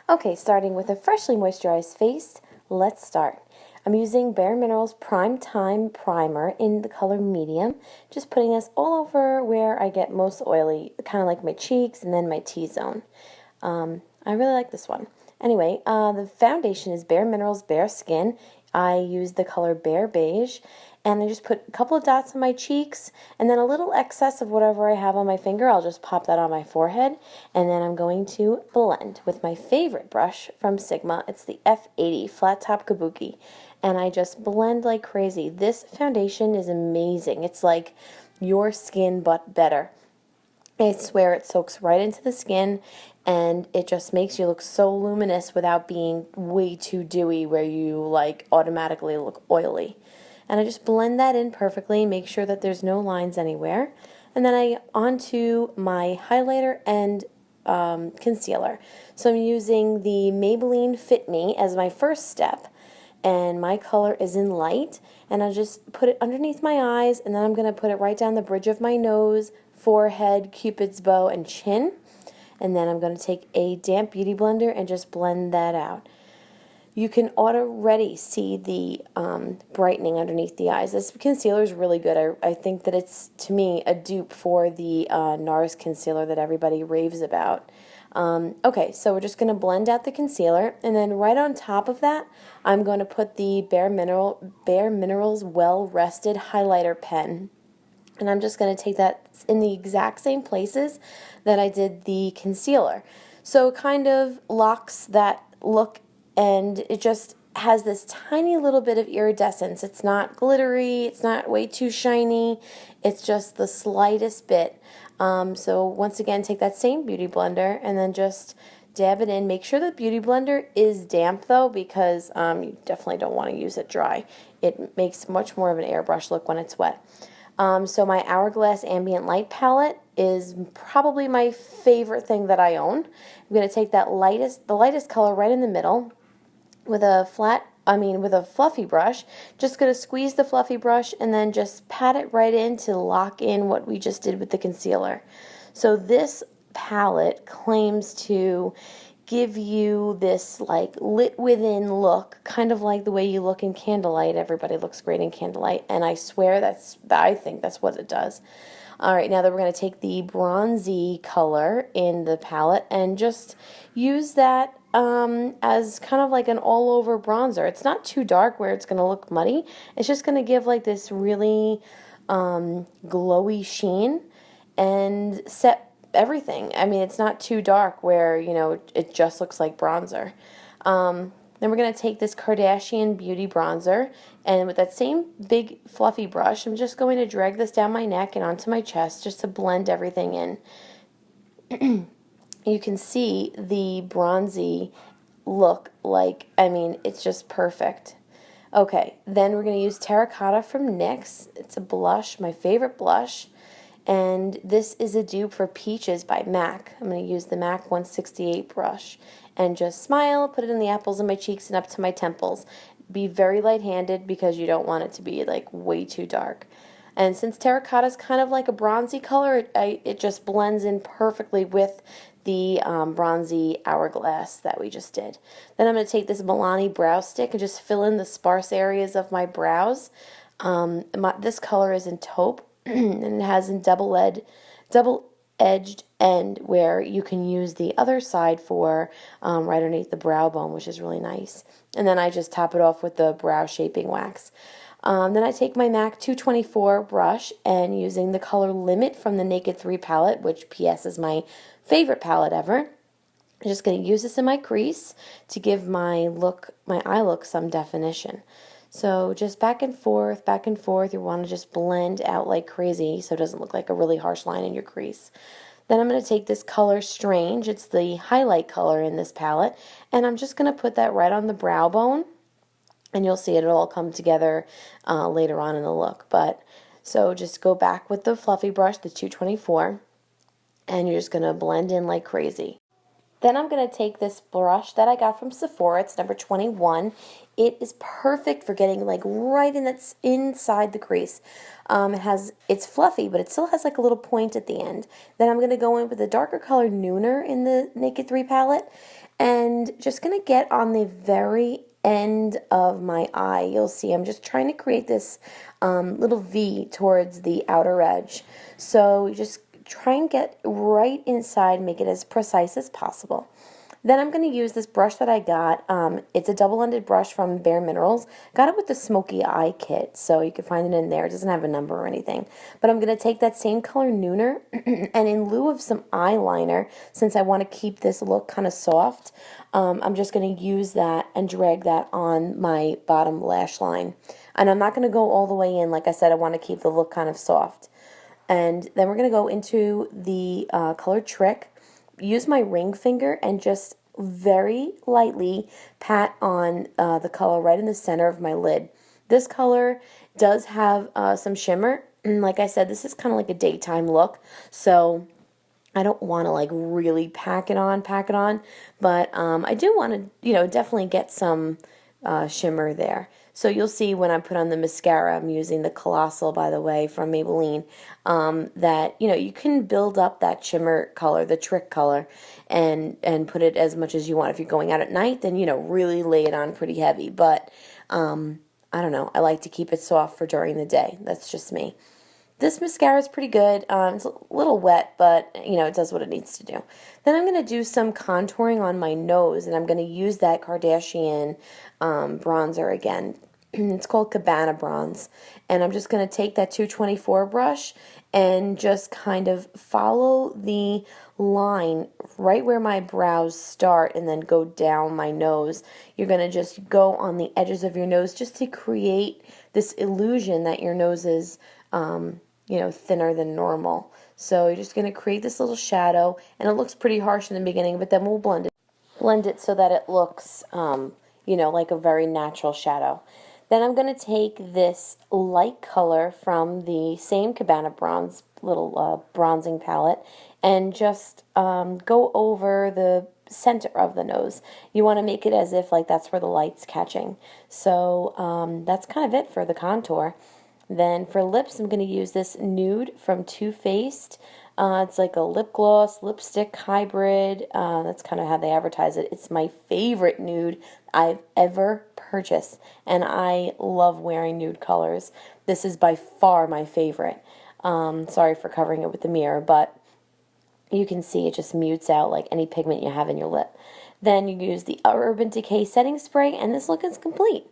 Okay, starting with a freshly moisturized face, let's start. I'm using Bare Minerals Prime Time Primer in the color medium, just putting this all over where I get most oily, kind of like my cheeks and then my T-zone. I really like this one. Anyway, the foundation is Bare Minerals Bare Skin. I use the color Bare Beige, and I just put a couple of dots on my cheeks, and then a little excess of whatever I have on my finger, I'll just pop that on my forehead, and then I'm going to blend with my favorite brush from Sigma. It's the F80 Flat Top Kabuki, and I just blend like crazy. This foundation is amazing. It's like your skin, but better. I swear it soaks right into the skin, and it just makes you look so luminous without being way too dewy where you like automatically look oily. And I just blend that in perfectly, make sure that there's no lines anywhere. And then I onto my highlighter and concealer. So I'm using the Maybelline Fit Me as my first step, and my color is in light, and I'll just put it underneath my eyes, and then I'm going to put it right down the bridge of my nose, forehead, cupid's bow, and chin. And then I'm going to take a damp beauty blender and just blend that out. You can already see the brightening underneath the eyes. This concealer is really good. I think that it's, to me, a dupe for the NARS concealer that everybody raves about. Okay, so we're just going to blend out the concealer, and then right on top of that, I'm going to put the Bare Minerals Well Rested Highlighter Pen. And I'm just going to take that in the exact same places that I did the concealer. So it kind of locks that look, and it just has this tiny little bit of iridescence. It's not glittery, it's not way too shiny, it's just the slightest bit. So once again, take that same beauty blender and then just dab it in. Make sure the beauty blender is damp though, because you definitely don't want to use it dry. It makes much more of an airbrush look when it's wet. So my Hourglass Ambient Light palette is probably my favorite thing that I own. I'm going to take the lightest color right in the middle with a fluffy brush. Just going to squeeze the fluffy brush and then just pat it right in to lock in what we just did with the concealer. So this palette claims to give you this like lit within look, kind of like the way you look in candlelight. Everybody looks great in candlelight, and I swear I think that's what it does. Alright, now that we're going to take the bronzy color in the palette and just use that as kind of like an all-over bronzer. It's not too dark where it's going to look muddy. It's just going to give like this really glowy sheen and set everything. I mean, it's not too dark where, you know, it just looks like bronzer. Then we're going to take this Kardashian Beauty Bronzer, and with that same big fluffy brush, I'm just going to drag this down my neck and onto my chest just to blend everything in. You can see the bronzy look, like, I mean, it's just perfect. Okay, then we're going to use Terracotta from NYX. It's a blush, my favorite blush. And this is a dupe for Peaches by MAC. I'm going to use the MAC 168 brush and just smile, put it in the apples of my cheeks and up to my temples. Be very light-handed because you don't want it to be like way too dark. And since terracotta is kind of like a bronzy color, it just blends in perfectly with the bronzy hourglass that we just did. Then I'm going to take this Milani brow stick and just fill in the sparse areas of my brows. This color is in taupe, and it has a double-edged end where you can use the other side for right underneath the brow bone, which is really nice. And then I just top it off with the brow shaping wax. Then I take my MAC 224 brush, and using the color Limit from the Naked 3 palette, which PS is my favorite palette ever, I'm just going to use this in my crease to give my eye look some definition. So just back and forth, you want to just blend out like crazy so it doesn't look like a really harsh line in your crease. Then I'm going to take this color Strange, it's the highlight color in this palette, and I'm just going to put that right on the brow bone, and you'll see it'll all come together later on in the look. So just go back with the fluffy brush, the 224, and you're just going to blend in like crazy. Then I'm going to take this brush that I got from Sephora. It's number 21. It is perfect for getting like right in that's inside the crease. It's fluffy, but it still has like a little point at the end. Then I'm going to go in with a darker color Nooner in the Naked 3 palette, and just going to get on the very end of my eye. You'll see I'm just trying to create this little V towards the outer edge. So just try and get right inside, make it as precise as possible. Then I'm going to use this brush that I got. It's a double-ended brush from Bare Minerals. Got it with the Smoky Eye kit, so you can find it in there. It doesn't have a number or anything. But I'm going to take that same color Nooner, and in lieu of some eyeliner, since I want to keep this look kind of soft, I'm just going to use that and drag that on my bottom lash line. And I'm not going to go all the way in. Like I said, I want to keep the look kind of soft. And then we're going to go into the color Trick. Use my ring finger and just very lightly pat on the color right in the center of my lid. This color does have some shimmer. Like I said, this is kind of like a daytime look, so I don't want to like really pack it on, but I do want to, definitely get some shimmer there. So you'll see when I put on the mascara, I'm using the Colossal, by the way, from Maybelline, that, you can build up that shimmer color, the Trick color, and put it as much as you want. If you're going out at night, then, really lay it on pretty heavy. But, I don't know, I like to keep it soft for during the day. That's just me. This mascara is pretty good. It's a little wet, but, it does what it needs to do. Then I'm going to do some contouring on my nose, and I'm going to use that Kardashian bronzer again. It's called Cabana Bronze. And I'm just going to take that 224 brush and just kind of follow the line right where my brows start and then go down my nose. You're going to just go on the edges of your nose just to create this illusion that your nose is thinner than normal. So you're just going to create this little shadow, and it looks pretty harsh in the beginning, but then we'll blend it so that it looks, like a very natural shadow. Then I'm going to take this light color from the same Cabana Bronze little bronzing palette and just go over the center of the nose. You want to make it as if like that's where the light's catching. So that's kind of it for the contour. Then for lips, I'm going to use this nude from Too Faced. It's like a lip gloss, lipstick hybrid. That's kind of how they advertise it. It's my favorite nude I've ever purchased, and I love wearing nude colors. This is by far my favorite. Sorry for covering it with the mirror, but you can see it just mutes out like any pigment you have in your lip. Then you use the Urban Decay setting spray, and this look is complete.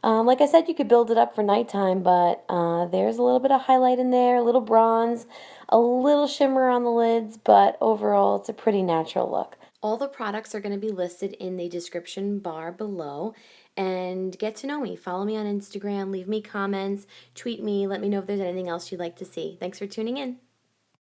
Like I said, you could build it up for nighttime, but there's a little bit of highlight in there, a little bronze, a little shimmer on the lids, but overall it's a pretty natural look. All the products are going to be listed in the description bar below. And get to know me. Follow me on Instagram, leave me comments, tweet me, let me know if there's anything else you'd like to see. Thanks for tuning in.